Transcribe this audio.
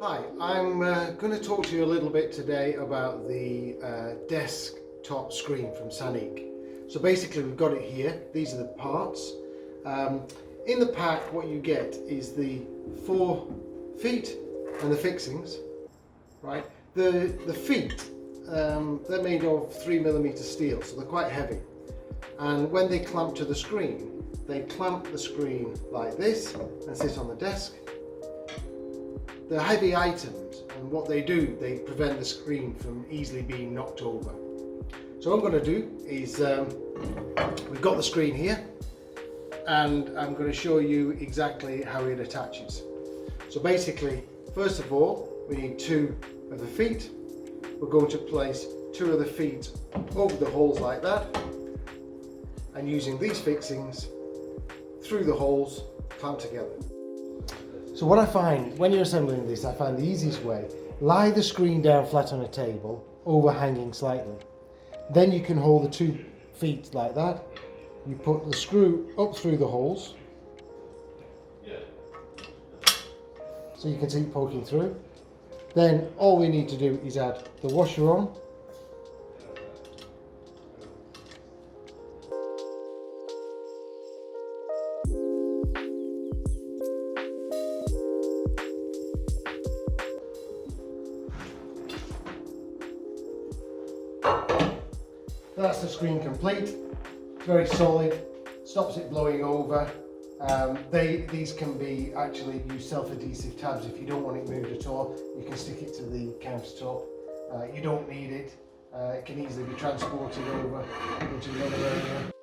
Hi, I'm going to talk to you a little bit today about the desktop screen from SANIQUE. So basically we've got it here, these are the parts. In the pack what you get is the 4 feet and the fixings, right? The feet, they're made of 3mm steel, so they're quite heavy. And when they clamp to the screen, they clamp the screen like this and sit on the desk. They're heavy items, and what they do, they prevent the screen from easily being knocked over. So what I'm going to do is, we've got the screen here, and I'm going to show you exactly how it attaches. So basically, first of all, we need 2 of the feet. We're going to place 2 of the feet over the holes like that, and using these fixings through the holes, clamp together. So what I find when you're assembling this, I find the easiest way, lie the screen down flat on a table, overhanging slightly. Then you can hold the 2 feet like that. You put the screw up through the holes, so you can see it poking through. Then all we need to do is add the washer on. That's the screen complete. It's very solid, stops it blowing over. These can be actually use self-adhesive tabs if you don't want it moved at all. You can stick it to the countertop. You don't need it. It can easily be transported over into another area.